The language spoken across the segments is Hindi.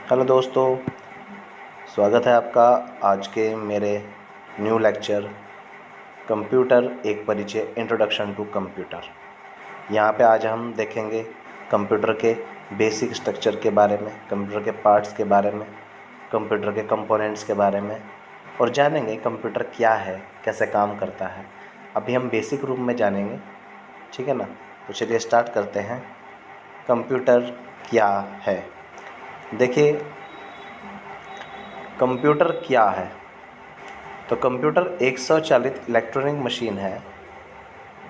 हेलो दोस्तों, स्वागत है आपका आज के मेरे न्यू लेक्चर कंप्यूटर एक परिचय इंट्रोडक्शन टू कंप्यूटर। यहाँ पे आज हम देखेंगे कंप्यूटर के बेसिक स्ट्रक्चर के बारे में, कंप्यूटर के पार्ट्स के बारे में, कंप्यूटर के कंपोनेंट्स के बारे में और जानेंगे कंप्यूटर क्या है, कैसे काम करता है। अभी हम बेसिक रूप में जानेंगे, ठीक है ना। तो चलिए स्टार्ट करते हैं। कंप्यूटर क्या है? देखिए, कंप्यूटर क्या है? तो कंप्यूटर एक स्वचालित इलेक्ट्रॉनिक मशीन है,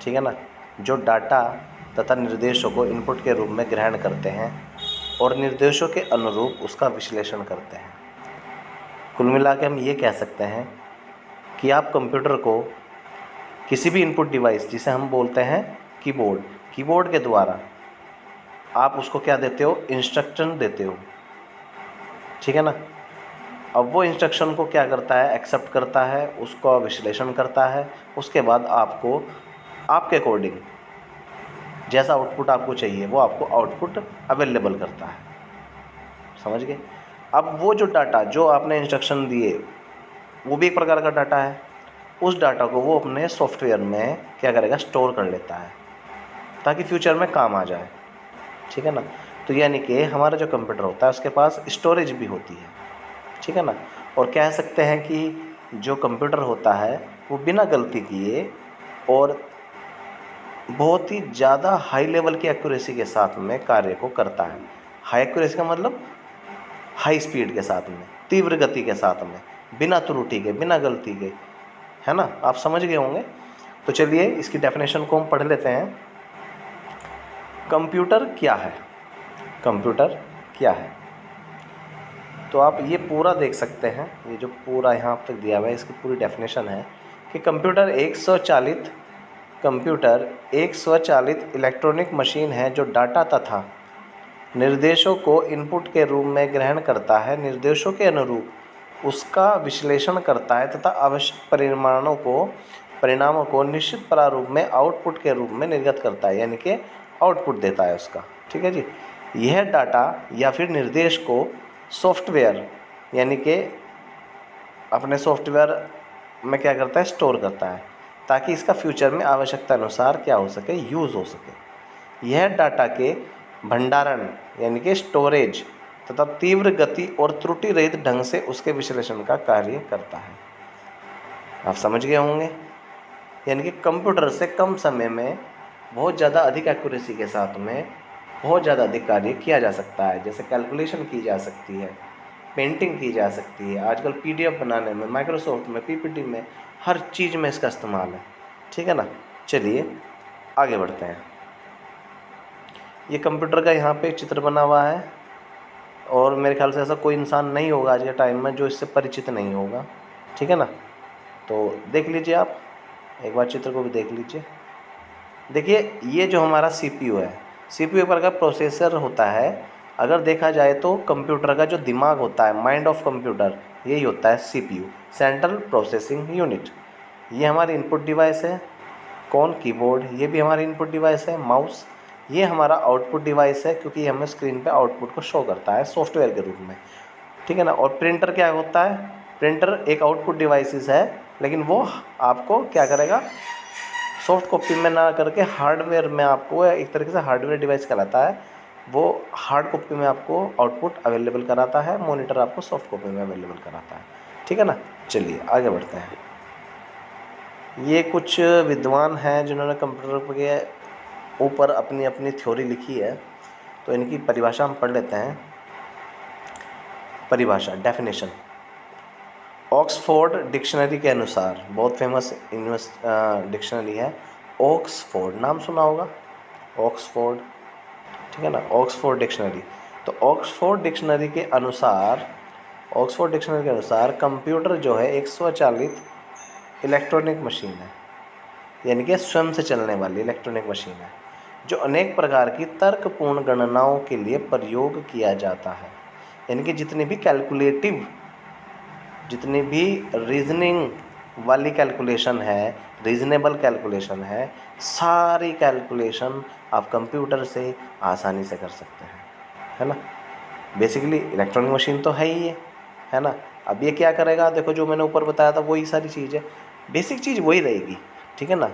ठीक है ना, जो डाटा तथा निर्देशों को इनपुट के रूप में ग्रहण करते हैं और निर्देशों के अनुरूप उसका विश्लेषण करते हैं। कुल मिला के हम ये कह सकते हैं कि आप कंप्यूटर को किसी भी इनपुट डिवाइस, जिसे हम बोलते हैं कीबोर्ड के द्वारा आप उसको क्या देते हो? इंस्ट्रक्शन देते हो, ठीक है ना। अब वो इंस्ट्रक्शन को क्या करता है? एक्सेप्ट करता है, उसका विश्लेषण करता है, उसके बाद आपको आपके अकॉर्डिंग जैसा आउटपुट आपको चाहिए वो आपको आउटपुट अवेलेबल करता है। समझ गए? अब वो जो डाटा जो आपने इंस्ट्रक्शन दिए वो भी एक प्रकार का डाटा है। उस डाटा को वो अपने सॉफ्टवेयर में क्या करेगा? स्टोर कर लेता है ताकि फ्यूचर में काम आ जाए, ठीक है ना। तो यानी कि हमारा जो कंप्यूटर होता है उसके पास स्टोरेज भी होती है, ठीक है ना। और कह सकते हैं कि जो कंप्यूटर होता है वो बिना गलती किए और बहुत ही ज़्यादा हाई लेवल की एक्यूरेसी के साथ में कार्य को करता है। हाई एक्यूरेसी का मतलब हाई स्पीड के साथ में, तीव्र गति के साथ में, बिना त्रुटि के, बिना गलती के, है ना। आप समझ गए होंगे। तो चलिए इसकी डेफिनेशन को हम पढ़ लेते हैं। कंप्यूटर क्या है? कंप्यूटर क्या है? तो आप ये पूरा देख सकते हैं, ये जो पूरा यहाँ तक दिया हुआ है इसकी पूरी डेफिनेशन है कि कंप्यूटर एक स्वचालित इलेक्ट्रॉनिक मशीन है जो डाटा तथा निर्देशों को इनपुट के रूप में ग्रहण करता है, निर्देशों के अनुरूप उसका विश्लेषण करता है तथा आवश्यक परिणामों को निश्चित प्रारूप में आउटपुट के रूप में निर्गत करता है, यानी कि आउटपुट देता है उसका, ठीक है जी। यह डाटा या फिर निर्देश को सॉफ्टवेयर यानी कि अपने सॉफ्टवेयर में क्या करता है? स्टोर करता है ताकि इसका फ्यूचर में आवश्यकता अनुसार क्या हो सके? यूज़ हो सके। यह डाटा के भंडारण यानी कि स्टोरेज तथा तीव्र गति और त्रुटि रहित ढंग से उसके विश्लेषण का कार्य करता है। आप समझ गए होंगे। यानी कि कंप्यूटर से कम समय में बहुत ज़्यादा अधिक एक्यूरेसी के साथ में बहुत ज़्यादा अधिक कार्य किया जा सकता है। जैसे कैलकुलेशन की जा सकती है, पेंटिंग की जा सकती है, आजकल PDF बनाने में, माइक्रोसॉफ्ट में, PPT में, हर चीज़ में इसका इस्तेमाल है, ठीक है ना। चलिए आगे बढ़ते हैं। ये कंप्यूटर का यहाँ पे चित्र बना हुआ है और मेरे ख्याल से ऐसा कोई इंसान नहीं होगा आज के टाइम में जो इससे परिचित नहीं होगा, ठीक है ना। तो देख लीजिए, आप एक बार चित्र को भी देख लीजिए। देखिए, ये जो हमारा CPU है, CPU एक प्रकार का प्रोसेसर होता है। अगर देखा जाए तो कंप्यूटर का जो दिमाग होता है, माइंड ऑफ कंप्यूटर, यही होता है CPU, सेंट्रल प्रोसेसिंग यूनिट। ये हमारी इनपुट डिवाइस है। कौन? कीबोर्ड। ये भी हमारी इनपुट डिवाइस है। माउस, ये हमारा आउटपुट डिवाइस है क्योंकि हमें स्क्रीन पे आउटपुट को शो करता है सॉफ्टवेयर के रूप में, ठीक है ना। और प्रिंटर क्या होता है? प्रिंटर एक आउटपुट डिवाइसेस है, लेकिन वो आपको क्या करेगा? सॉफ्ट कॉपी में ना करके हार्डवेयर में आपको, एक तरीके से हार्डवेयर डिवाइस कहलाता है, वो हार्ड कॉपी में आपको आउटपुट अवेलेबल कराता है, मॉनिटर आपको सॉफ्ट कॉपी में अवेलेबल कराता है, ठीक है ना। चलिए आगे बढ़ते हैं। ये कुछ विद्वान हैं जिन्होंने कंप्यूटर के ऊपर अपनी अपनी थ्योरी लिखी है, तो इनकी परिभाषा हम पढ़ लेते हैं। परिभाषा, डेफिनेशन। ऑक्सफोर्ड डिक्शनरी के अनुसार, बहुत फेमस डिक्शनरी है, ऑक्सफोर्ड, नाम सुना होगा, ऑक्सफोर्ड, ठीक है ना, ऑक्सफोर्ड डिक्शनरी। तो ऑक्सफोर्ड डिक्शनरी के अनुसार कंप्यूटर जो है एक स्वचालित इलेक्ट्रॉनिक मशीन है, यानी कि स्वयं से चलने वाली इलेक्ट्रॉनिक मशीन है जो अनेक प्रकार की तर्कपूर्ण गणनाओं के लिए प्रयोग किया जाता है। यानी कि जितनी भी रीजनिंग वाली कैलकुलेशन है, रीजनेबल कैलकुलेशन है, सारी कैलकुलेशन आप कंप्यूटर से आसानी से कर सकते हैं। है ना। बेसिकली इलेक्ट्रॉनिक मशीन तो है ही है ना। अब ये क्या करेगा, देखो जो मैंने ऊपर बताया था वही सारी चीज़ है, बेसिक चीज़ वही रहेगी, ठीक है ना।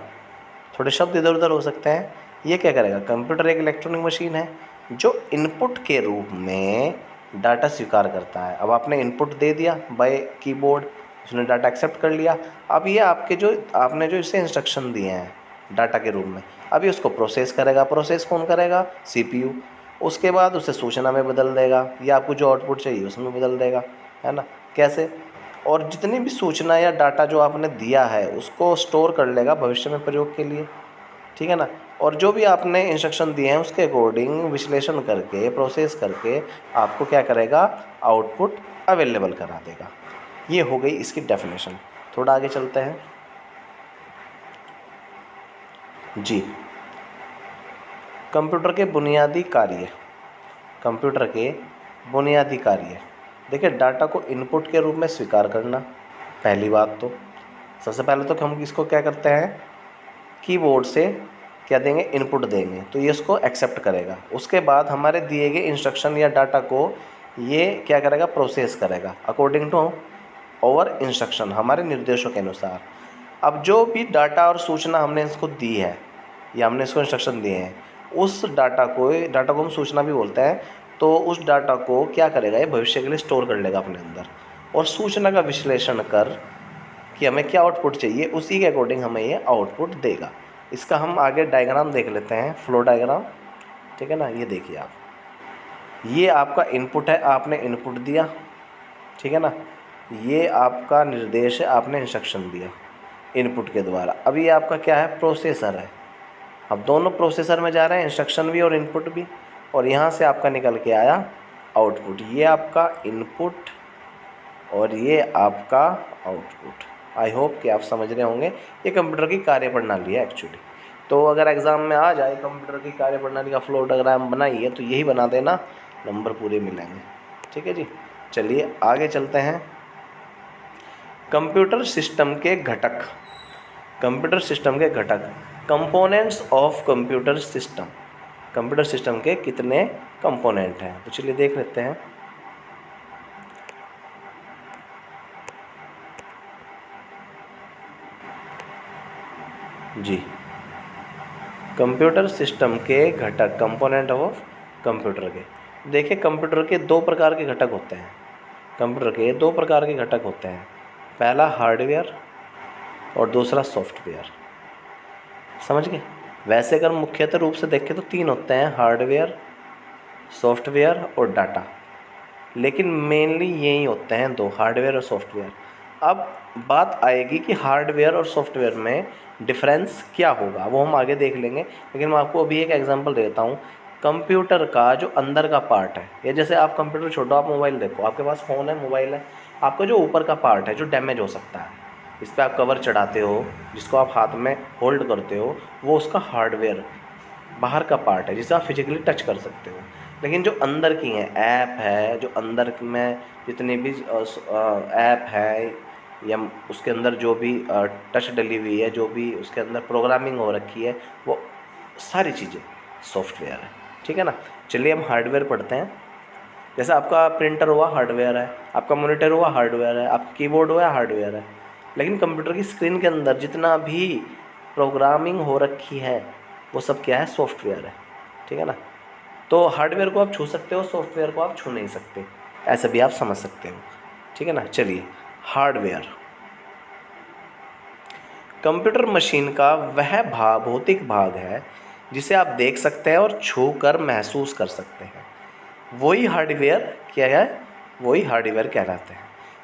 थोड़े शब्द इधर उधर हो सकते हैं। ये क्या करेगा, कंप्यूटर एक इलेक्ट्रॉनिक मशीन है जो इनपुट के रूप में डाटा स्वीकार करता है। अब आपने इनपुट दे दिया बाय कीबोर्ड, उसने डाटा एक्सेप्ट कर लिया। अब ये आपने जो इसे इंस्ट्रक्शन दिए हैं डाटा के रूप में, अब ये उसको प्रोसेस करेगा। प्रोसेस कौन करेगा, सीपीयू। उसके बाद उसे सूचना में बदल देगा, या आपको जो आउटपुट चाहिए उसमें बदल देगा, है ना। कैसे, और जितनी भी सूचना या डाटा जो आपने दिया है उसको स्टोर कर लेगा भविष्य में प्रयोग के लिए, ठीक है ना। और जो भी आपने इंस्ट्रक्शन दिए हैं उसके अकॉर्डिंग विश्लेषण करके, प्रोसेस करके आपको क्या करेगा, आउटपुट अवेलेबल करा देगा। ये हो गई इसकी डेफिनेशन। थोड़ा आगे चलते हैं जी। कंप्यूटर के बुनियादी कार्य, कंप्यूटर के बुनियादी कार्य देखिए, डाटा को इनपुट के रूप में स्वीकार करना, पहली बात तो। सबसे पहले तो हम इसको क्या करते हैं, कीबोर्ड से क्या देंगे, इनपुट देंगे, तो ये इसको एक्सेप्ट करेगा। उसके बाद हमारे दिए गए इंस्ट्रक्शन या डाटा को ये क्या करेगा, प्रोसेस करेगा अकॉर्डिंग टू आवर इंस्ट्रक्शन, हमारे निर्देशों के अनुसार। अब जो भी डाटा और सूचना हमने इसको दी है या हमने इसको इंस्ट्रक्शन दिए हैं, उस डाटा को हम सूचना भी बोलते हैं, तो उस डाटा को क्या करेगा, ये भविष्य के लिए स्टोर कर लेगा अपने अंदर, और सूचना का विश्लेषण कर कि हमें क्या आउटपुट चाहिए उसी के अकॉर्डिंग हमें ये आउटपुट देगा। इसका हम आगे डायग्राम देख लेते हैं, फ्लो डायग्राम, ठीक है ना। ये देखिए आप, ये आपका इनपुट है, आपने इनपुट दिया, ठीक है ना। ये आपका निर्देश है, आपने इंस्ट्रक्शन दिया इनपुट के द्वारा। अब ये आपका क्या है, प्रोसेसर है। अब दोनों प्रोसेसर में जा रहे हैं, इंस्ट्रक्शन भी और इनपुट भी, और यहाँ से आपका निकल के आया आउटपुट। ये आपका इनपुट और ये आपका आउटपुट। आई होप कि आप समझ रहे होंगे, ये कंप्यूटर की कार्यप्रणाली है एक्चुअली। तो अगर एग्ज़ाम में आ जाए कंप्यूटर की कार्यप्रणाली का फ्लो डायग्राम बनाइए तो यही बना देना, नंबर पूरे मिलेंगे, ठीक है जी। चलिए आगे चलते हैं। कंप्यूटर सिस्टम के घटक, कंप्यूटर सिस्टम के घटक, components of computer system. Computer system के कितने कंपोनेंट हैं, तो चलिए देख लेते हैं। जी, कंप्यूटर सिस्टम के घटक, कंपोनेंट ऑफ कंप्यूटर के। देखिए कंप्यूटर के दो प्रकार के घटक होते हैं, कंप्यूटर के दो प्रकार के घटक होते हैं, पहला हार्डवेयर और दूसरा सॉफ्टवेयर। समझ गए। वैसे अगर मुख्यतः रूप से देखें तो तीन होते हैं, हार्डवेयर, सॉफ्टवेयर और डाटा, लेकिन मेनली यही होते हैं दो, हार्डवेयर और सॉफ्टवेयर। अब बात आएगी कि हार्डवेयर और सॉफ्टवेयर में डिफरेंस क्या होगा, वो हम आगे देख लेंगे, लेकिन मैं आपको अभी एक एग्जांपल देता हूँ। कंप्यूटर का जो अंदर का पार्ट है, या जैसे आप कंप्यूटर छोड़ो, आप मोबाइल देखो, आपके पास फ़ोन है, मोबाइल है, आपका जो ऊपर का पार्ट है जो डैमेज हो सकता है, इस पर आप कवर चढ़ाते हो, जिसको आप हाथ में होल्ड करते हो, वो उसका हार्डवेयर बाहर का पार्ट है जिसे आप फिजिकली टच कर सकते हो। लेकिन जो अंदर की हैं, ऐप है, जो अंदर में जितनी भी ऐप है या उसके अंदर जो भी टच डली हुई है, जो भी उसके अंदर प्रोग्रामिंग हो रखी है, वो सारी चीज़ें सॉफ्टवेयर है, ठीक है ना। चलिए हम हार्डवेयर पढ़ते हैं। जैसे आपका प्रिंटर हुआ, हार्डवेयर है, आपका मॉनिटर हुआ, हार्डवेयर है, आपका कीबोर्ड हुआ, हार्डवेयर है। लेकिन कंप्यूटर की स्क्रीन के अंदर जितना भी प्रोग्रामिंग हो रखी है वो सब क्या है, सॉफ्टवेयर है, ठीक है ना। तो हार्डवेयर को आप छू सकते हो, सॉफ्टवेयर को आप छू नहीं सकते, ऐसे भी आप समझ सकते हो, ठीक है ना। चलिए, हार्डवेयर कंप्यूटर मशीन का वह भौतिक भाग है जिसे आप देख सकते हैं और छू कर महसूस कर सकते हैं, वही हार्डवेयर क्या है, वही हार्डवेयर कहलाते हैं।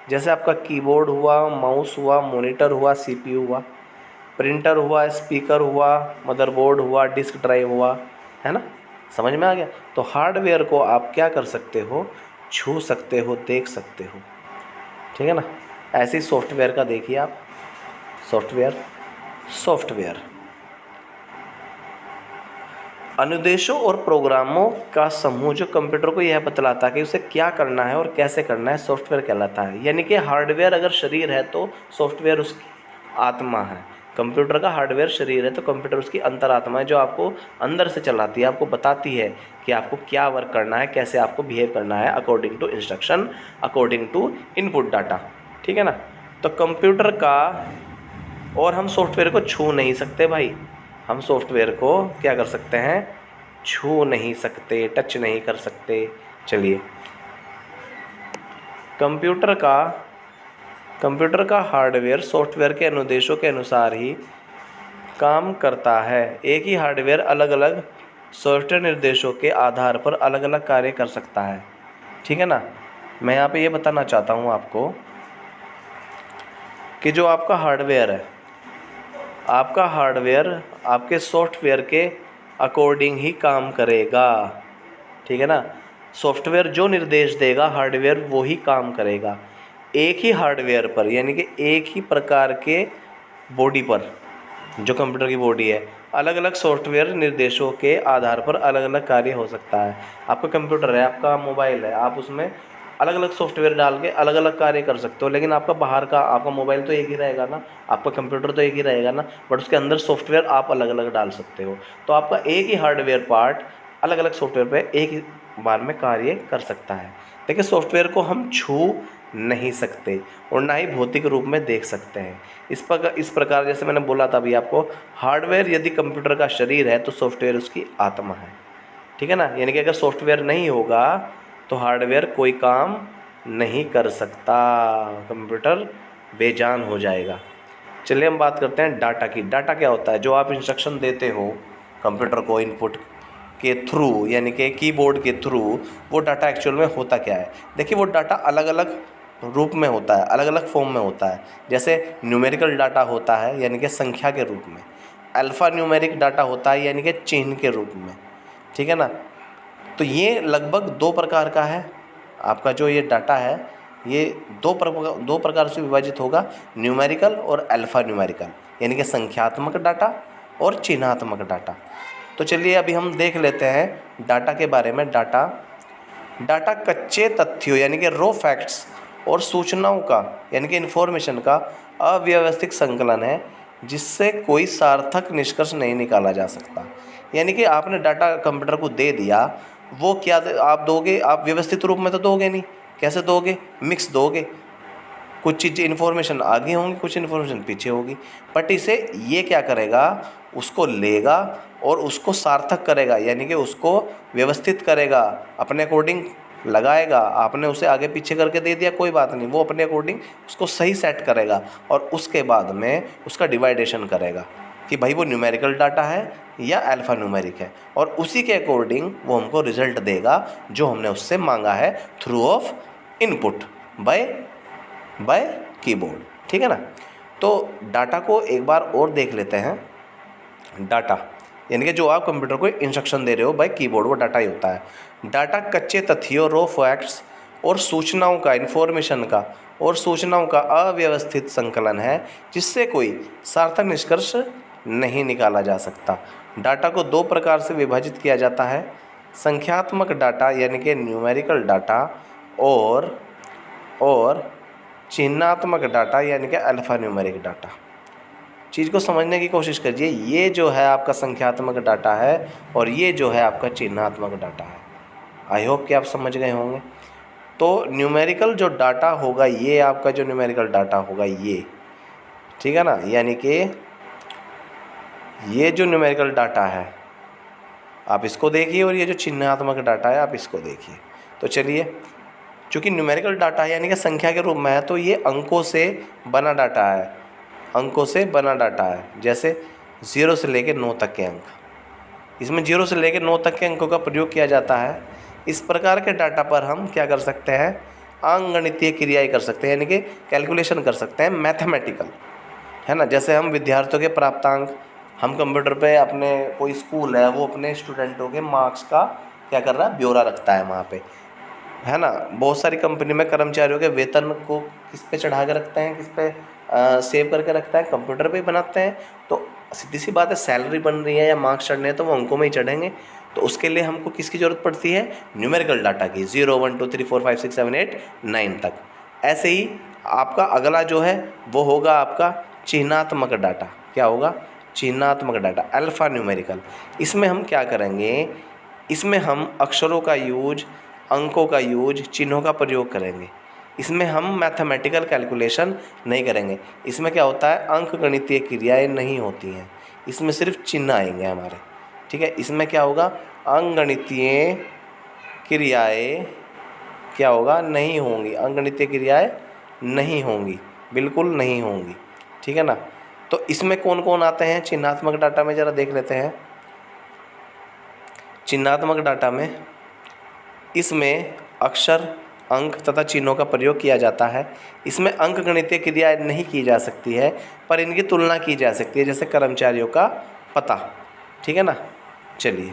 जैसे आपका कीबोर्ड हुआ, माउस हुआ, मॉनिटर हुआ, सीपीयू हुआ, प्रिंटर हुआ, स्पीकर हुआ, मदरबोर्ड हुआ, डिस्क ड्राइव हुआ, है ना। समझ में आ गया। तो हार्डवेयर को आप क्या कर सकते हो, छू सकते हो, देख सकते हो, ठीक है ना। ऐसे ही सॉफ्टवेयर का देखिए आप, सॉफ्टवेयर अनुदेशों और प्रोग्रामों का समूह जो कंप्यूटर को यह बतलाता है कि उसे क्या करना है और कैसे करना है, सॉफ्टवेयर कहलाता है। यानी कि हार्डवेयर अगर शरीर है तो सॉफ्टवेयर उसकी आत्मा है। कंप्यूटर का हार्डवेयर शरीर है, तो कंप्यूटर उसकी अंतरात्मा है जो आपको अंदर से चलाती है, आपको बताती है कि आपको क्या वर्क करना है, कैसे आपको बिहेव करना है according to instruction, according to input data. ठीक है ना। तो कंप्यूटर का, और हम सॉफ्टवेयर को छू नहीं सकते भाई, हम सॉफ्टवेयर को क्या कर सकते हैं, छू नहीं सकते, टच नहीं कर सकते। चलिए, कंप्यूटर का हार्डवेयर सॉफ्टवेयर के अनुदेशों के अनुसार ही काम करता है। एक ही हार्डवेयर अलग अलग सॉफ्टवेयर निर्देशों के आधार पर अलग अलग कार्य कर सकता है। ठीक है ना। मैं यहाँ पे ये बताना चाहता हूँ आपको कि जो आपका हार्डवेयर है, आपका हार्डवेयर आपके सॉफ्टवेयर के अकॉर्डिंग ही काम करेगा। ठीक है ना। सॉफ्टवेयर जो निर्देश देगा, हार्डवेयर वो ही काम करेगा। एक ही हार्डवेयर पर, यानी कि एक ही प्रकार के बॉडी पर, जो कंप्यूटर की बॉडी है, अलग अलग सॉफ्टवेयर निर्देशों के आधार पर अलग अलग कार्य हो सकता है। आपका कंप्यूटर है, आपका मोबाइल है, आप उसमें अलग अलग सॉफ्टवेयर डाल के अलग अलग कार्य कर सकते हो, लेकिन आपका बाहर का, आपका मोबाइल तो एक ही रहेगा ना, आपका कंप्यूटर तो एक ही रहेगा ना, बट उसके अंदर सॉफ्टवेयर आप अलग अलग डाल सकते हो। तो आपका एक ही हार्डवेयर पार्ट अलग अलग सॉफ्टवेयर पे एक ही बार में कार्य कर सकता है। देखिए, सॉफ्टवेयर को हम छू नहीं सकते और ना ही भौतिक रूप में देख सकते हैं। इस प्रकार जैसे मैंने बोला था अभी आपको, हार्डवेयर यदि कंप्यूटर का शरीर है तो सॉफ्टवेयर उसकी आत्मा है। ठीक है ना। यानी कि अगर सॉफ्टवेयर नहीं होगा तो हार्डवेयर कोई काम नहीं कर सकता, कंप्यूटर बेजान हो जाएगा। चलिए हम बात करते हैं डाटा की। डाटा क्या होता है, जो आप इंस्ट्रक्शन देते हो कंप्यूटर को इनपुट के थ्रू, यानी कि कीबोर्ड के थ्रू, वो डाटा एक्चुअल में होता क्या है। देखिए, वो डाटा अलग अलग रूप में होता है, अलग अलग फॉर्म में होता है। जैसे न्यूमेरिकल डाटा होता है, यानी कि संख्या के रूप में। अल्फ़ा न्यूमेरिक डाटा होता है, यानी कि चिन्ह के रूप में। ठीक है ना। तो ये लगभग दो प्रकार का है। आपका जो ये डाटा है, ये दो प्रकार से विभाजित होगा, न्यूमेरिकल और अल्फ़ा न्यूमेरिकल, यानी कि संख्यात्मक डाटा और चिन्हात्मक डाटा। तो चलिए अभी हम देख लेते हैं डाटा के बारे में। डाटा कच्चे तथ्यों, यानी कि रॉ फैक्ट्स, और सूचनाओं का, यानी कि इन्फॉर्मेशन का अव्यवस्थित संकलन है, जिससे कोई सार्थक निष्कर्ष नहीं निकाला जा सकता। यानी कि आपने डाटा कंप्यूटर को दे दिया, वो क्या आप दोगे, आप व्यवस्थित रूप में तो दोगे नहीं। कैसे दोगे, मिक्स दोगे, कुछ चीज़ें इन्फॉर्मेशन आगे होंगी, कुछ इन्फॉर्मेशन पीछे होगी। बट इसे ये क्या करेगा, उसको लेगा और उसको सार्थक करेगा, यानी कि उसको व्यवस्थित करेगा, अपने अकॉर्डिंग लगाएगा। आपने उसे आगे पीछे करके दे दिया, कोई बात नहीं, वो अपने अकॉर्डिंग उसको सही सेट करेगा और उसके बाद में उसका डिवाइडेशन करेगा कि भाई वो न्यूमेरिकल डाटा है या अल्फ़ा न्यूमेरिक है, और उसी के अकॉर्डिंग वो हमको रिजल्ट देगा जो हमने उससे मांगा है, through of input by keyboard. ठीक है ना। तो डाटा को एक बार और देख लेते हैं। डाटा यानी कि जो आप कंप्यूटर को इंस्ट्रक्शन दे रहे हो बाय कीबोर्ड, वो डाटा ही होता है। डाटा कच्चे तथ्यों, रॉ फैक्ट्स और सूचनाओं का, इन्फॉर्मेशन का और सूचनाओं का अव्यवस्थित संकलन है, जिससे कोई सार्थक निष्कर्ष नहीं निकाला जा सकता। डाटा को दो प्रकार से विभाजित किया जाता है, संख्यात्मक डाटा यानी कि न्यूमेरिकल डाटा, और चिन्हात्मक डाटा यानी कि अल्फ़ा न्यूमेरिक डाटा। चीज़ को समझने की कोशिश करिए, ये जो है आपका संख्यात्मक डाटा है और ये जो है आपका चिन्हात्मक डाटा है। आई होप कि आप समझ गए होंगे। तो न्यूमेरिकल जो डाटा होगा, ये आपका जो न्यूमेरिकल डाटा होगा ये, ठीक है ना, यानी कि ये जो न्यूमेरिकल डाटा है आप इसको देखिए, और ये जो चिन्हात्मक डाटा है आप इसको देखिए। तो चलिए, चूँकि न्यूमेरिकल डाटा है यानी कि संख्या के रूप में है, तो ये अंकों से बना डाटा है, अंकों से बना डाटा है। जैसे 0 से लेकर 9 तक के अंक, इसमें 0 से लेकर 9 तक के अंकों का प्रयोग किया जाता है। इस प्रकार के डाटा पर हम क्या कर सकते हैं, अंकगणितीय क्रियाएं कर सकते हैं, यानी कि कैलकुलेशन कर सकते हैं, मैथमेटिकल, है ना। जैसे हम विद्यार्थियों के प्राप्तांक, हम कंप्यूटर पे, अपने कोई स्कूल है वो अपने स्टूडेंटों के मार्क्स का क्या कर रहा है, ब्यौरा रखता है वहाँ पे, है ना। बहुत सारी कंपनी में कर्मचारियों के वेतन को किस पे चढ़ा के रखते हैं, किस पे सेव करके रखता है, कंप्यूटर पे ही बनाते हैं। तो सीधी सी बात है, सैलरी बन रही है या मार्क्स चढ़ने हैं तो वो अंकों में ही चढ़ेंगे। तो उसके लिए हमको किसकी ज़रूरत पड़ती है, न्यूमेरिकल डाटा की, 0 1 2 3 4 5 6 7 8 9 तक। ऐसे ही आपका अगला जो है वो होगा आपका चिन्हात्मक डाटा। क्या होगा? चिन्हात्मक डाटा, अल्फ़ा न्यूमेरिकल। इसमें हम क्या करेंगे? इसमें हम अक्षरों का यूज, अंकों का यूज, चिन्हों का प्रयोग करेंगे। इसमें हम मैथमेटिकल कैलकुलेशन नहीं करेंगे। इसमें क्या होता है? अंक गणितीय क्रियाएं नहीं होती हैं, इसमें सिर्फ चिन्ह आएंगे हमारे। ठीक है, इसमें क्या होगा? अंकगणितीय क्रियाएं क्या होगा? नहीं होंगी। अंकगणितीय क्रियाएं नहीं होंगी, बिल्कुल नहीं होंगी। ठीक है ना? तो इसमें कौन कौन आते हैं चिन्हात्मक डाटा में? ज़रा देख लेते हैं। चिन्हात्मक डाटा में इसमें अक्षर, अंक तथा चिन्हों का प्रयोग किया जाता है। इसमें अंकगणितीय क्रियाएं नहीं की जा सकती है, पर इनकी तुलना की जा सकती है, जैसे कर्मचारियों का पता। ठीक है ना? चलिए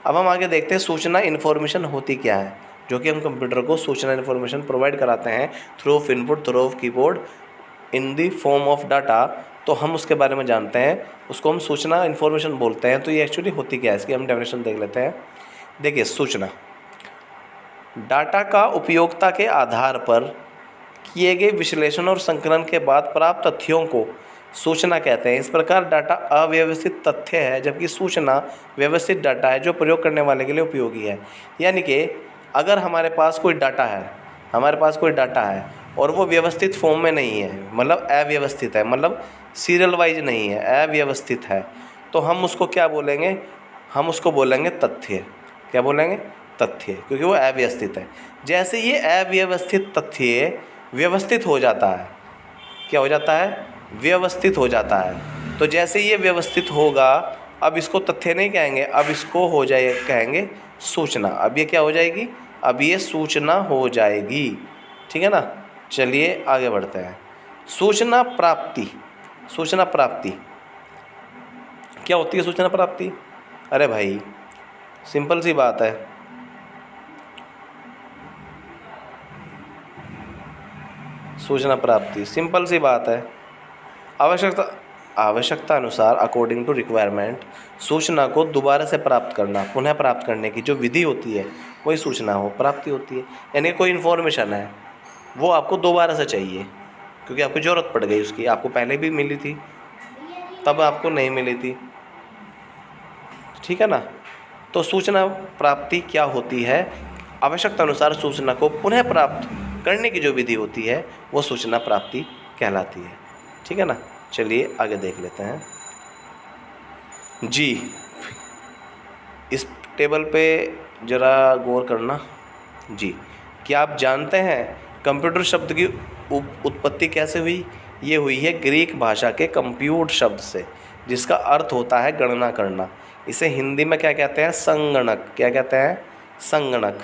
अब हम आगे देखते हैं सूचना इन्फॉर्मेशन होती क्या है, जो कि हम कंप्यूटर को सूचना इन्फॉर्मेशन प्रोवाइड कराते हैं through of input, through of keyboard, in the form of data. तो हम उसके बारे में जानते हैं, उसको हम सूचना इन्फॉर्मेशन बोलते हैं। तो ये एक्चुअली होती क्या है, इसकी हम डेफिनेशन देख लेते हैं। देखिए, सूचना डाटा का उपयोगिता के आधार पर किए गए विश्लेषण और संकलन के बाद प्राप्त तथ्यों को सूचना कहते हैं। इस प्रकार डाटा अव्यवस्थित तथ्य है, जबकि सूचना व्यवस्थित डाटा है जो प्रयोग करने वाले के लिए उपयोगी है। यानी कि अगर हमारे पास कोई डाटा है और वो व्यवस्थित फॉर्म में नहीं है, मतलब अव्यवस्थित है, मतलब सीरियल वाइज नहीं है, अव्यवस्थित है, तो हम उसको क्या बोलेंगे? हम उसको बोलेंगे तथ्य। क्या बोलेंगे? तथ्य, क्योंकि वो अव्यवस्थित है। जैसे ये अव्यवस्थित तथ्य व्यवस्थित हो जाता है, क्या हो जाता है? व्यवस्थित हो जाता है। तो जैसे ये व्यवस्थित होगा, अब इसको तथ्य नहीं कहेंगे, अब इसको हो जाए कहेंगे सूचना। अब ये क्या हो जाएगी? अब ये सूचना हो जाएगी। ठीक है ना? चलिए आगे बढ़ते हैं। सूचना प्राप्ति। सूचना प्राप्ति क्या होती है? सूचना प्राप्ति, अरे भाई सिंपल सी बात है। सूचना प्राप्ति सिंपल सी बात है। आवश्यकता अनुसार, अकॉर्डिंग टू रिक्वायरमेंट, सूचना को दोबारा से प्राप्त करना, पुनः प्राप्त करने की जो विधि होती है वही सूचना हो प्राप्ति होती है। यानी कोई इन्फॉर्मेशन है, वो आपको दोबारा से चाहिए क्योंकि आपको ज़रूरत पड़ गई उसकी, आपको पहले भी मिली थी तब आपको नहीं मिली थी। ठीक है ना? तो सूचना प्राप्ति क्या होती है? आवश्यकता अनुसार सूचना को पुनः प्राप्त करने की जो विधि होती है वो सूचना प्राप्ति कहलाती है। ठीक है ना? चलिए आगे देख लेते हैं जी। इस टेबल पे ज़रा गौर करना जी। क्या आप जानते हैं कंप्यूटर शब्द की उत्पत्ति कैसे हुई? ये हुई है ग्रीक भाषा के कंप्यूट शब्द से, जिसका अर्थ होता है गणना करना। इसे हिंदी में क्या कहते हैं? संगणक। क्या कहते हैं? संगणक।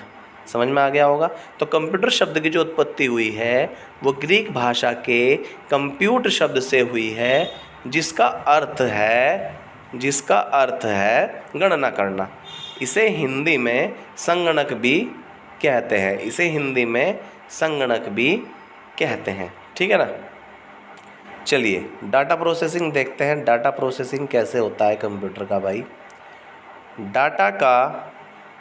समझ में आ गया होगा। तो कंप्यूटर शब्द की जो उत्पत्ति हुई है वो ग्रीक भाषा के कंप्यूट शब्द से हुई है, जिसका अर्थ है गणना करना। इसे हिंदी में संगणक भी कहते हैं। इसे हिंदी में संगणक भी कहते हैं। ठीक है ना? चलिए डाटा प्रोसेसिंग देखते हैं। डाटा प्रोसेसिंग कैसे होता है कंप्यूटर का भाई? डाटा का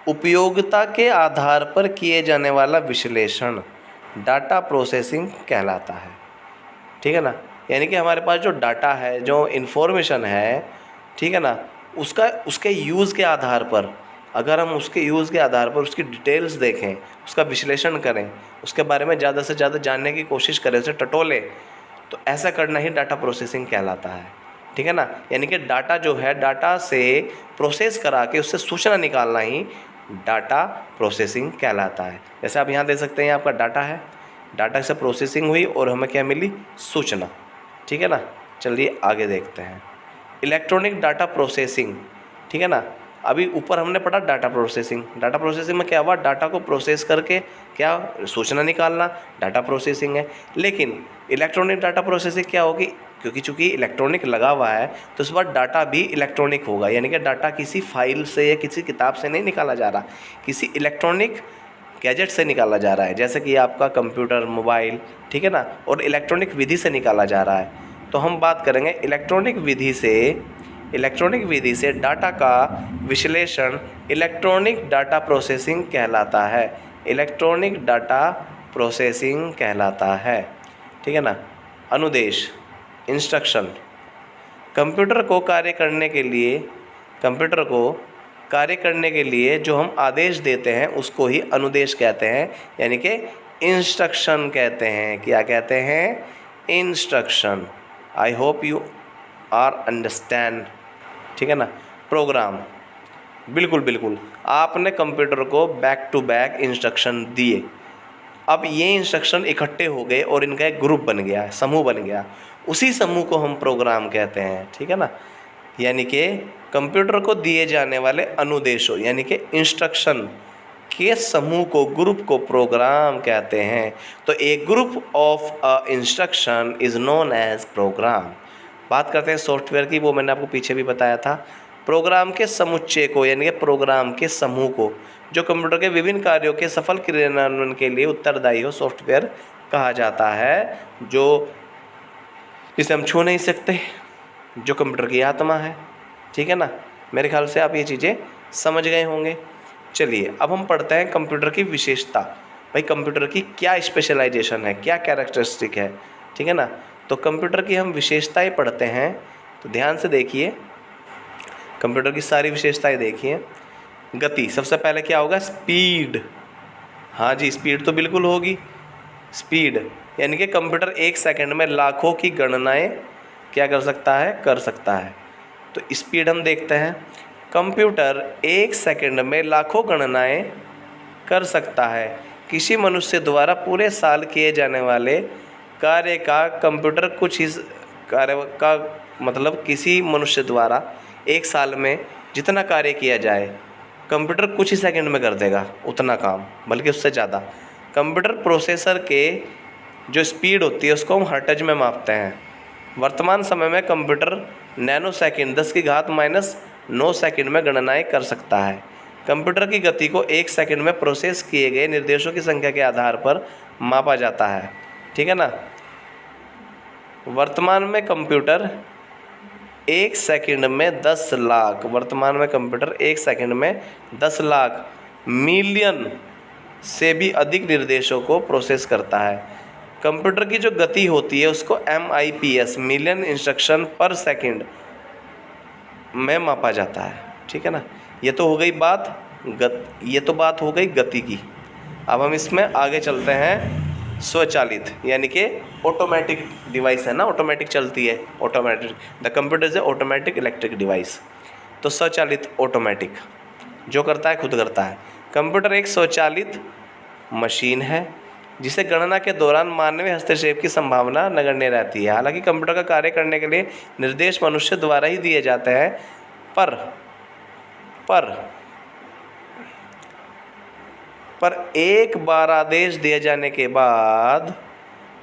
उपयोगिता के आधार पर किए जाने वाला विश्लेषण डाटा प्रोसेसिंग कहलाता है। ठीक है ना? यानी कि हमारे पास जो डाटा है, जो इन्फॉर्मेशन है, ठीक है ना, उसके यूज़ के आधार पर, अगर हम उसके यूज़ के आधार पर उसकी डिटेल्स देखें, उसका विश्लेषण करें, उसके बारे में ज़्यादा से ज़्यादा जानने की कोशिश करें, उसे टटोलें, तो ऐसा करना ही डाटा प्रोसेसिंग कहलाता है। ठीक है ना? यानी कि डाटा जो है, डाटा से प्रोसेस करा के उससे सूचना निकालना ही डाटा प्रोसेसिंग कहलाता है। जैसे आप यहाँ देख सकते हैं, आपका डाटा है, डाटा से प्रोसेसिंग हुई और हमें क्या मिली? सूचना। ठीक है ना? चलिए आगे देखते हैं इलेक्ट्रॉनिक डाटा प्रोसेसिंग। ठीक है ना? अभी ऊपर हमने पढ़ा डाटा प्रोसेसिंग। डाटा प्रोसेसिंग में क्या हुआ? डाटा को प्रोसेस करके क्या सूचना निकालना, डाटा प्रोसेसिंग है। लेकिन इलेक्ट्रॉनिक डाटा प्रोसेसिंग क्या होगी? क्योंकि चूँकि इलेक्ट्रॉनिक लगा हुआ है तो इस बार डाटा भी इलेक्ट्रॉनिक होगा। यानी कि डाटा किसी फाइल से या किसी किताब से नहीं निकाला जा रहा, किसी इलेक्ट्रॉनिक गैजेट से निकाला जा रहा है, जैसे कि आपका कंप्यूटर, मोबाइल। ठीक है ना? और इलेक्ट्रॉनिक विधि से निकाला जा रहा है। तो हम बात करेंगे इलेक्ट्रॉनिक विधि से डाटा का विश्लेषण इलेक्ट्रॉनिक डाटा प्रोसेसिंग कहलाता है। इलेक्ट्रॉनिक डाटा प्रोसेसिंग कहलाता है। ठीक है ना? अनुदेश इंस्ट्रक्शन। कंप्यूटर को कार्य करने के लिए जो हम आदेश देते हैं उसको ही अनुदेश कहते हैं, यानी कि इंस्ट्रक्शन कहते हैं। क्या कहते हैं? Instruction. I hope you are understand. ठीक है ना। प्रोग्राम, बिल्कुल आपने कंप्यूटर को बैक टू बैक इंस्ट्रक्शन दिए। अब ये इंस्ट्रक्शन इकट्ठे हो गए और इनका एक ग्रुप बन गया, समूह बन गया। उसी समूह को हम प्रोग्राम कहते हैं। ठीक है ना। यानी कि कंप्यूटर को दिए जाने वाले अनुदेशों यानी कि इंस्ट्रक्शन के समूह को, ग्रुप को प्रोग्राम कहते हैं। तो a group of a instruction is known as program. बात करते हैं सॉफ्टवेयर की, वो मैंने आपको पीछे भी बताया था। प्रोग्राम के समुच्चय को यानी कि प्रोग्राम के समूह को जो कंप्यूटर के विभिन्न कार्यों के सफल क्रियान्वयन के लिए उत्तरदायी हो, सॉफ्टवेयर कहा जाता है। जो जिसे हम छू नहीं सकते, जो कंप्यूटर की आत्मा है। ठीक है ना। मेरे ख्याल से आप ये चीज़ें समझ गए होंगे। चलिए अब हम पढ़ते हैं कंप्यूटर की विशेषता। भाई कंप्यूटर की क्या स्पेशलाइजेशन है, क्या कैरेक्टरिस्टिक है। ठीक है ना। तो कंप्यूटर की हम विशेषताएं पढ़ते हैं, तो ध्यान से देखिए। कंप्यूटर की सारी विशेषताएं देखिए। गति, सबसे पहले क्या होगा? स्पीड। हाँ जी, स्पीड तो बिल्कुल होगी। स्पीड यानी कि कंप्यूटर 1 सेकंड में लाखों की गणनाएं क्या कर सकता है। तो स्पीड हम देखते हैं। कंप्यूटर 1 सेकंड में लाखों गणनाएं कर सकता है। किसी मनुष्य द्वारा पूरे साल किए जाने वाले कार्य का कंप्यूटर कुछ ही कार्य का मतलब किसी मनुष्य द्वारा 1 साल में जितना कार्य किया जाए कंप्यूटर कुछ ही सेकंड में कर देगा उतना काम, बल्कि उससे ज़्यादा। कंप्यूटर प्रोसेसर के जो स्पीड होती है उसको हम हर्ट्ज में मापते हैं। वर्तमान समय में कंप्यूटर नैनो सेकंड 10⁻⁻9 सेकंड में गणनाएं कर सकता है। कंप्यूटर की गति को 1 सेकंड में प्रोसेस किए गए निर्देशों की संख्या के आधार पर मापा जाता है। ठीक है ना। वर्तमान में कंप्यूटर 1 सेकंड में 10 लाख, वर्तमान में कंप्यूटर 1 सेकंड में 10 लाख मिलियन से भी अधिक निर्देशों को प्रोसेस करता है। कंप्यूटर की जो गति होती है उसको MIPS मिलियन इंस्ट्रक्शन पर सेकंड में मापा जाता है। ठीक है ना। ये तो हो गई बात हो गई गति की। अब हम इसमें आगे चलते हैं। स्वचालित यानी कि ऑटोमेटिक डिवाइस है ना, ऑटोमेटिक चलती है। Automatic, the computer is a automatic electric device. तो स्वचालित, ऑटोमेटिक, जो करता है खुद करता है। कंप्यूटर एक स्वचालित मशीन है जिसे गणना के दौरान मानवीय हस्तक्षेप की संभावना नगण्य रहती है। हालांकि कंप्यूटर का कार्य करने के लिए निर्देश मनुष्य द्वारा ही दिए जाते हैं, पर एक बार आदेश दिए जाने के बाद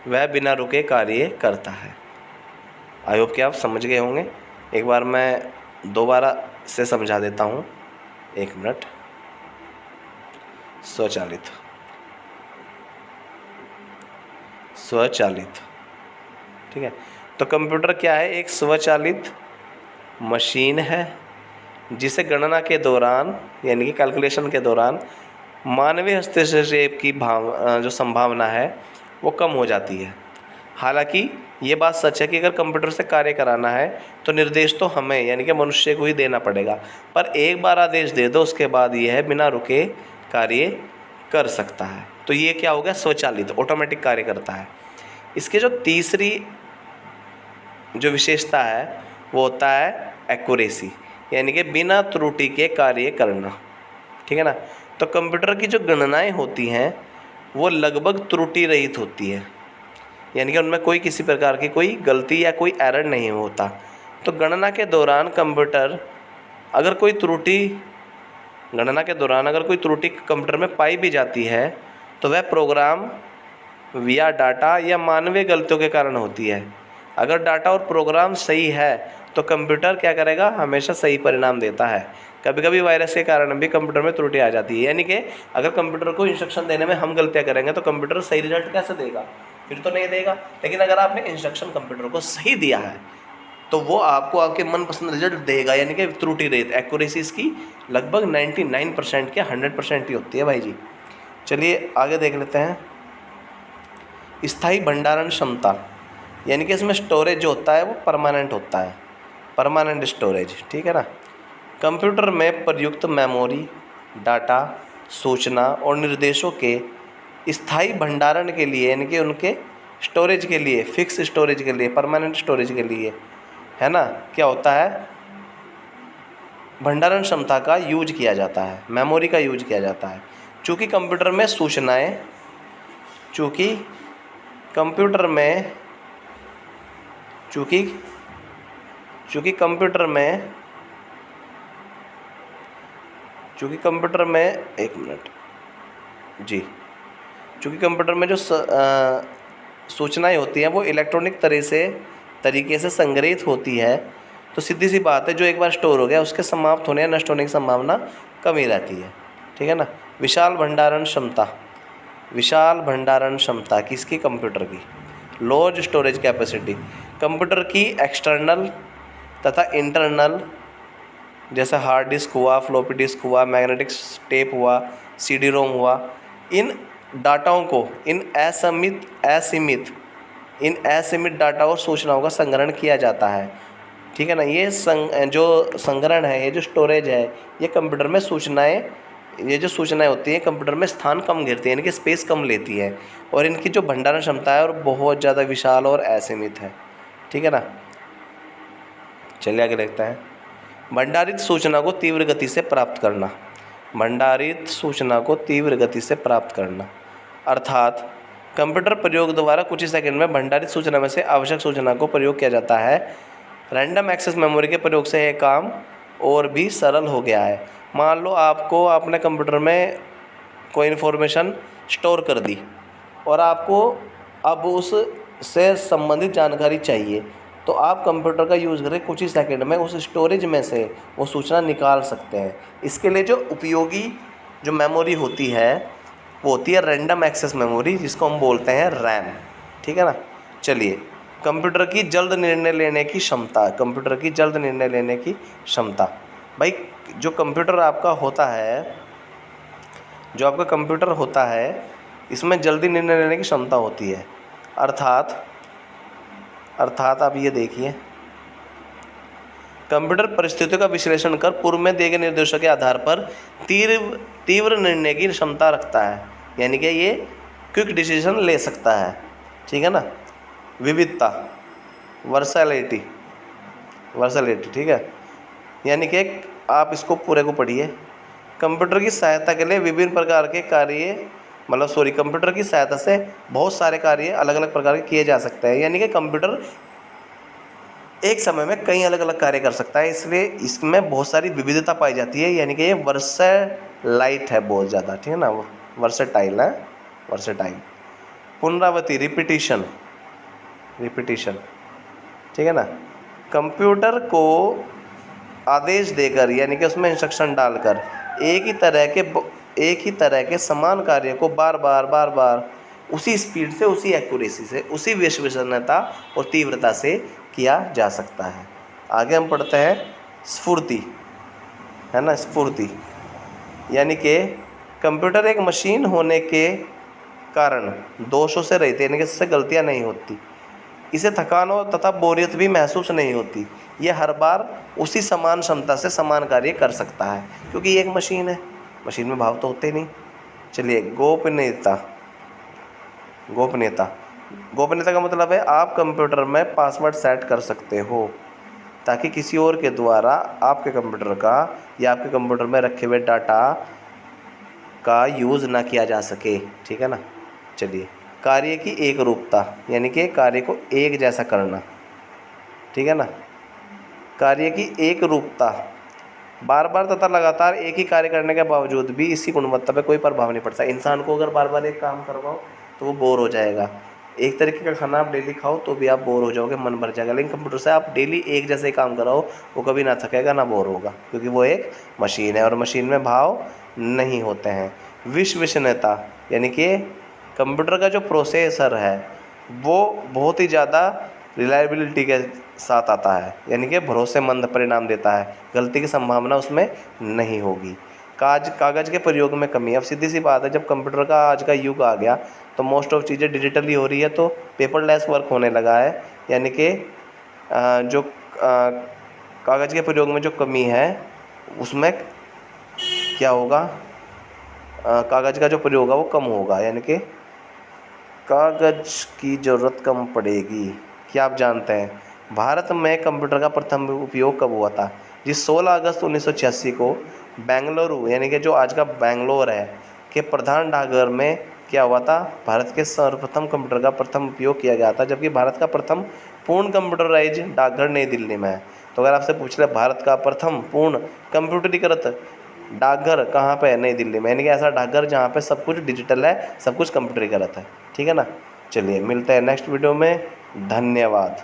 वह बिना रुके कार्य करता है। आई होप कि आप समझ गए होंगे। एक बार मैं दोबारा से समझा देता हूँ, 1 मिनट। स्वचालित, ठीक है। तो कंप्यूटर क्या है? एक स्वचालित मशीन है जिसे गणना के दौरान यानी कि कैलकुलेशन के दौरान मानवीय हस्तक्षेप की जो संभावना है वो कम हो जाती है। हालांकि ये बात सच है कि अगर कंप्यूटर से कार्य कराना है तो निर्देश तो हमें यानी कि मनुष्य को ही देना पड़ेगा, पर एक बार आदेश दे दो उसके बाद यह बिना रुके कार्य कर सकता है। तो ये क्या हो गया? स्वचालित, ऑटोमेटिक कार्य करता है। इसके जो तीसरी जो विशेषता है वो होता है एक्यूरेसी, यानी कि बिना त्रुटि के कार्य करना। ठीक है ना। तो कंप्यूटर की जो गणनाएं होती हैं वो लगभग त्रुटि रहित होती है, यानी कि उनमें कोई किसी प्रकार की कोई गलती या कोई एरर नहीं होता। तो गणना के दौरान अगर कोई त्रुटि कंप्यूटर में पाई भी जाती है तो वह प्रोग्राम या डाटा या मानवीय गलतियों के कारण होती है। अगर डाटा और प्रोग्राम सही है तो कंप्यूटर क्या करेगा? हमेशा सही परिणाम देता है। कभी कभी वायरस के कारण भी कंप्यूटर में त्रुटि आ जाती है, यानी कि अगर कंप्यूटर को इंस्ट्रक्शन देने में हम गलतियां करेंगे तो कंप्यूटर सही रिजल्ट कैसे देगा? फिर तो नहीं देगा। लेकिन अगर आपने इंस्ट्रक्शन कंप्यूटर को सही दिया है तो वो आपको आपके मनपसंद रिजल्ट देगा, यानी कि त्रुटि रहित। एक्यूरेसी इसकी लगभग 99% क्या 100% ही होती है भाई जी। चलिए आगे देख लेते हैं। स्थायी भंडारण क्षमता, यानी कि इसमें स्टोरेज जो होता है वो परमानेंट होता है, परमानेंट स्टोरेज, ठीक है ना। कंप्यूटर में प्रयुक्त मेमोरी, डाटा, सूचना और निर्देशों के स्थायी भंडारण के लिए, यानी कि उनके स्टोरेज के लिए, फिक्स स्टोरेज के लिए, परमानेंट स्टोरेज के लिए, है ना, क्या होता है, भंडारण क्षमता का यूज किया जाता है, मेमोरी का यूज किया जाता है। चूँकि कंप्यूटर में सूचनाएं चूँकि कंप्यूटर में चूँकि चूँकि कंप्यूटर में चूँकि कंप्यूटर में एक मिनट जी चूँकि कंप्यूटर में जो सूचनाएं होती हैं वो इलेक्ट्रॉनिक तरीके से संग्रहित होती है, तो सीधी सी बात है जो एक बार स्टोर हो गया उसके समाप्त होने या नष्ट होने की संभावना कम ही रहती है, ठीक है ना। विशाल भंडारण क्षमता किसकी, कंप्यूटर की। लार्ज स्टोरेज कैपेसिटी, कंप्यूटर की एक्सटर्नल तथा इंटरनल, जैसे हार्ड डिस्क हुआ, फ्लॉपी डिस्क हुआ, मैग्नेटिक टेप हुआ, सीडी रोम हुआ, इन डाटाओं को इन असीमित डाटा और सूचनाओं का संग्रहण किया जाता है, ठीक है ना। ये जो संग्रहण है, ये जो स्टोरेज है, ये कंप्यूटर में ये जो सूचनाएं होती हैं कंप्यूटर में स्थान कम घेरती हैं, इनकी स्पेस कम लेती है, और इनकी जो भंडारण क्षमता है और बहुत ज़्यादा विशाल और असीमित है, ठीक है ना। चलिए आगे देखते हैं। भंडारित सूचना को तीव्र गति से प्राप्त करना, अर्थात कंप्यूटर प्रयोग द्वारा कुछ ही सेकंड में भंडारित सूचना में से आवश्यक सूचना को प्रयोग किया जाता है। रैंडम एक्सेस मेमोरी के प्रयोग से यह काम और भी सरल हो गया है। मान लो आपने कंप्यूटर में कोई इन्फॉर्मेशन स्टोर कर दी और आपको अब उससे संबंधित जानकारी चाहिए, तो आप कंप्यूटर का यूज़ करके कुछ ही सेकंड में उस स्टोरेज में से वो सूचना निकाल सकते हैं। इसके लिए जो उपयोगी जो मेमोरी होती है वो होती है रैंडम एक्सेस मेमोरी, जिसको हम बोलते हैं रैम, ठीक है ना। चलिए, कंप्यूटर की जल्द निर्णय लेने की क्षमता, भाई जो आपका कंप्यूटर होता है इसमें जल्दी निर्णय लेने की क्षमता होती है। अर्थात आप ये देखिए, कंप्यूटर परिस्थितियों का विश्लेषण कर पूर्व में दिए गए निर्देशों के आधार पर तीव्र निर्णय की क्षमता रखता है, यानी कि ये क्विक डिसीजन ले सकता है, ठीक है ना। विविधता, वर्सैलिटी, ठीक है, यानी कि आप इसको पूरे को पढ़िए। कंप्यूटर की सहायता के लिए विभिन्न प्रकार के कंप्यूटर की सहायता से बहुत सारे कार्य अलग अलग प्रकार के किए जा सकते हैं, यानी कि कंप्यूटर एक समय में कई अलग अलग कार्य कर सकता है, इसलिए इसमें बहुत सारी विविधता पाई जाती है, यानी कि ये वर्सैटाइल है बहुत ज़्यादा, ठीक है ना, वर्सैटाइल। पुनरावृत्ति, रिपीटिशन, ठीक है ना। कंप्यूटर को आदेश देकर, यानी कि उसमें इंस्ट्रक्शन डालकर एक ही तरह के समान कार्य को बार बार उसी स्पीड से, उसी एक्यूरेसी से, उसी विश्वसनीयता और तीव्रता से किया जा सकता है। आगे हम पढ़ते हैं स्फूर्ति, है ना। स्फूर्ति यानी कि कंप्यूटर एक मशीन होने के कारण दोषों से रहित, यानी कि इससे गलतियां नहीं होती, इसे थकान और तथा बोरियत भी महसूस नहीं होती। ये हर बार उसी समान क्षमता से समान कार्य कर सकता है, क्योंकि ये एक मशीन है, मशीन में भाव तो होते नहीं। चलिए, गोपनीयता का मतलब है आप कंप्यूटर में पासवर्ड सेट कर सकते हो ताकि किसी और के द्वारा आपके कंप्यूटर का या आपके कंप्यूटर में रखे हुए डाटा का यूज़ ना किया जा सके, ठीक है ना। चलिए, कार्य की एक रूपता, यानी कि कार्य को एक जैसा करना, ठीक है ना। कार्य की एक रूपता, बार बार तथा लगातार एक ही कार्य करने के बावजूद भी इसकी गुणवत्ता पे कोई प्रभाव नहीं पड़ता। इंसान को अगर बार बार एक काम करवाओ तो वो बोर हो जाएगा। एक तरीके का खाना आप डेली खाओ तो भी आप बोर हो जाओगे, मन भर जाएगा। लेकिन कंप्यूटर से आप डेली एक जैसे ही काम कराओ, वो कभी ना थकेगा ना बोर होगा, क्योंकि वो एक मशीन है और मशीन में भाव नहीं होते हैं। विश्वसनीयता, यानी कि कंप्यूटर का जो प्रोसेसर है वो बहुत ही ज़्यादा रिलायबिलिटी के साथ आता है, यानी कि भरोसेमंद परिणाम देता है, गलती की संभावना उसमें नहीं होगी। कागज़ के प्रयोग में कमी। अब सीधी सी बात है, जब कंप्यूटर का आज का युग आ गया तो मोस्ट ऑफ चीज़ें डिजिटली हो रही है, तो पेपरलेस वर्क होने लगा है। यानी कि जो कागज़ के प्रयोग में जो कमी है उसमें क्या होगा, कागज़ का जो प्रयोग है वो कम होगा, यानी कि कागज़ की ज़रूरत कम पड़ेगी। क्या आप जानते हैं भारत में कंप्यूटर का प्रथम उपयोग कब हुआ था? जी 16 अगस्त 1986 को बेंगलुरु, यानी कि जो आज का बेंगलोर है, के प्रधान डाकघर में क्या हुआ था, भारत के सर्वप्रथम कंप्यूटर का प्रथम उपयोग किया गया था। जबकि भारत का प्रथम पूर्ण कंप्यूटराइज डाकघर नई दिल्ली में है। तो अगर आपसे पूछ ले भारत का प्रथम पूर्ण कंप्यूटरीकृत डाकघर कहाँ पे है? नई दिल्ली में। यानी कि ऐसा डाकघर जहाँ पे सब कुछ डिजिटल है, सब कुछ कंप्यूटरीकृत है। ठीक है ना। चलिए मिलते हैं नेक्स्ट वीडियो में। धन्यवाद।